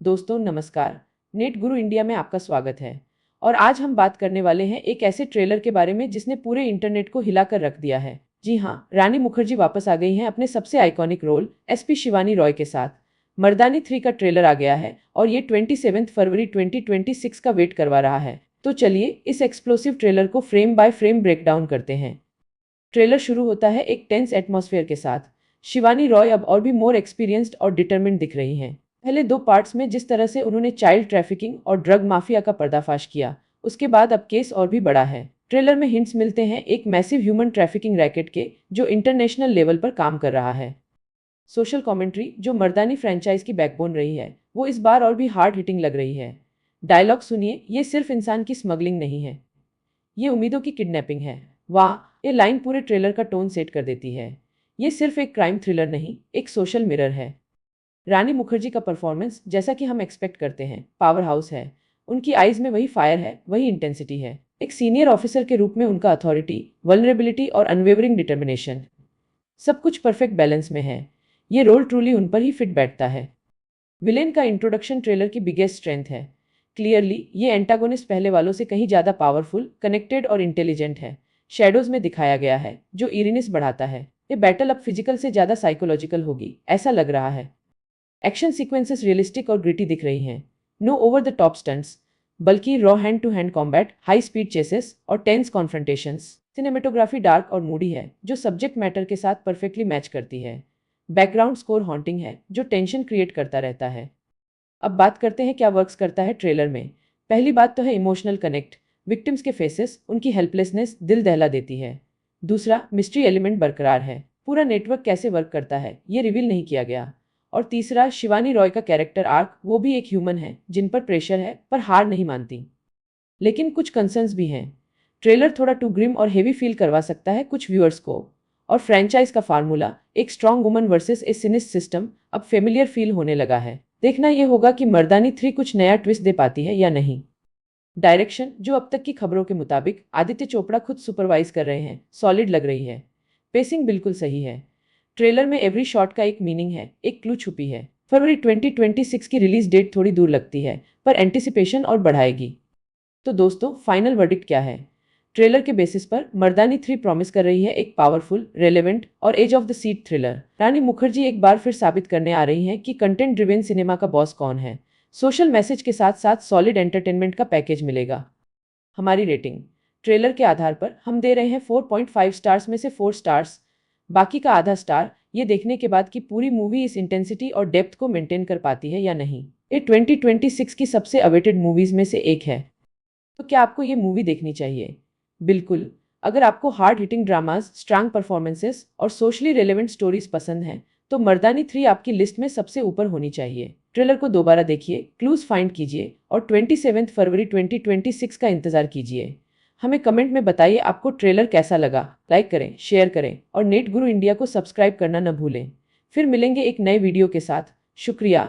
दोस्तों नमस्कार। नेट गुरु इंडिया में आपका स्वागत है। और आज हम बात करने वाले हैं एक ऐसे ट्रेलर के बारे में जिसने पूरे इंटरनेट को हिलाकर रख दिया है। जी हाँ, रानी मुखर्जी वापस आ गई हैं अपने सबसे iconic role SP Shivani Roy के साथ। मर्दानी 3 का ट्रेलर आ गया है और ये 27 फरवरी 2026 का वेट करवा रहा है। तो चलिए इस एक्सप्लोसिव ट्रेलर को frame by frame break down करते हैं। ट्रेलर शुरू होता है एक टेंस एटमॉस्फेयर के साथ। शिवानी रॉय अब और भी मोर एक्सपीरियंस्ड और डिटरमिन्ड दिख रही हैं। पहले 2 पार्ट्स में जिस तरह से उन्होंने चाइल्ड ट्रैफिकिंग और ड्रग माफिया का पर्दाफाश किया, उसके बाद अब केस और भी बड़ा है। ट्रेलर में हिंट्स मिलते हैं एक मैसिव ह्यूमन ट्रैफिकिंग रैकेट के, जो इंटरनेशनल लेवल पर काम कर रहा है। सोशल कमेंट्री, जो मर्दानी फ्रेंचाइज की बैकबोन रही है, वो इस बार और भी हार्ड हिटिंग लग रही है। डायलॉग सुनिए, ये सिर्फ इंसान की स्मगलिंग नहीं है, ये उम्मीदों की किडनैपिंग है। वाह, ये लाइन पूरे ट्रेलर का टोन सेट कर देती है। ये सिर्फ एक क्राइम थ्रिलर नहीं, एक सोशल मिरर है। रानी मुखर्जी का परफॉर्मेंस, जैसा कि हम एक्सपेक्ट करते हैं, पावर हाउस है। उनकी आईज में वही फायर है, वही इंटेंसिटी है। एक सीनियर ऑफिसर के रूप में उनका अथॉरिटी, वल्नरेबिलिटी और अनवेवरिंग डिटर्मिनेशन, सब कुछ परफेक्ट बैलेंस में है। ये रोल ट्रूली उन पर ही फिट बैठता है। विलेन का इंट्रोडक्शन ट्रेलर की बिगेस्ट स्ट्रेंथ है। क्लियरली ये एंटागोनिस्ट पहले वालों से कहीं ज़्यादा पावरफुल, कनेक्टेड और इंटेलिजेंट है। शैडोज में दिखाया गया है, जो ईरिनिस बढ़ाता है। ये बैटल अब फिजिकल से ज़्यादा साइकोलॉजिकल होगी, ऐसा लग रहा है। एक्शन सीक्वेंसेस रियलिस्टिक और ग्रिटी दिख रही हैं। No over the top stunts, बल्कि raw hand to hand combat, high speed chases और टेंस कॉन्फ्रंटेशंस। सिनेमेटोग्राफी डार्क और मूडी है, जो सब्जेक्ट मैटर के साथ परफेक्टली मैच करती है। बैकग्राउंड स्कोर हॉन्टिंग है, जो टेंशन क्रिएट करता रहता है। अब बात करते हैं क्या वर्क्स करता है ट्रेलर में। पहली बात तो है इमोशनल कनेक्ट। विक्टिम्स के फेसेस, उनकी हेल्पलेसनेस दिल दहला देती है। दूसरा, मिस्ट्री एलिमेंट बरकरार है। पूरा नेटवर्क कैसे वर्क करता है, ये रिवील नहीं किया गया। और तीसरा, शिवानी रॉय का कैरेक्टर आर्क, वो भी एक ह्यूमन है जिन पर प्रेशर है पर हार नहीं मानती। लेकिन कुछ कंसर्न्स भी हैं। ट्रेलर थोड़ा टू ग्रिम और हेवी फील करवा सकता है कुछ व्यूअर्स को। और फ्रेंचाइज का फार्मूला, एक strong woman versus a sinister system, अब फेमिलियर फील होने लगा है। देखना यह होगा कि मर्दानी 3 कुछ नया ट्विस्ट दे पाती है या नहीं। डायरेक्शन, जो अब तक की खबरों के मुताबिक आदित्य चोपड़ा खुद सुपरवाइज कर रहे हैं, सॉलिड लग रही है। पेसिंग बिल्कुल सही है। ट्रेलर में एवरी शॉट का एक मीनिंग है, एक क्लू छुपी है। फरवरी 2026 की रिलीज डेट थोड़ी दूर लगती है, पर एंटिसिपेशन और बढ़ाएगी। तो दोस्तों, फाइनल वर्डिक्ट क्या है? ट्रेलर के बेसिस पर मर्दानी 3 प्रॉमिस कर रही है एक पावरफुल, रेलेवेंट और edge of the seat thriller. Rani Mukerji एक बार फिर साबित करने आ रही हैं कि कंटेंट ड्रिवेन सिनेमा का बॉस कौन है। सोशल मैसेज के साथ साथ सॉलिड एंटरटेनमेंट का पैकेज मिलेगा। हमारी रेटिंग ट्रेलर के आधार पर हम दे रहे हैं 4.5 स्टार्स में से 4 स्टार्स। बाकी का आधा स्टार ये देखने के बाद कि पूरी मूवी इस इंटेंसिटी और डेप्थ को मेंटेन कर पाती है या नहीं। ये 2026 की सबसे अवेटेड मूवीज में से एक है। तो क्या आपको ये मूवी देखनी चाहिए? बिल्कुल। अगर आपको hard hitting dramas, strong performances और सोशली रेलेवेंट स्टोरीज पसंद हैं, तो मर्दानी 3 आपकी लिस्ट में सबसे ऊपर होनी चाहिए। ट्रेलर को दोबारा देखिए, क्लूज फाइंड कीजिए और 27 फरवरी 2026 का इंतजार कीजिए। हमें कमेंट में बताइए आपको ट्रेलर कैसा लगा। लाइक करें, शेयर करें और नेट गुरु इंडिया को सब्सक्राइब करना न भूलें। फिर मिलेंगे एक नए वीडियो के साथ। शुक्रिया।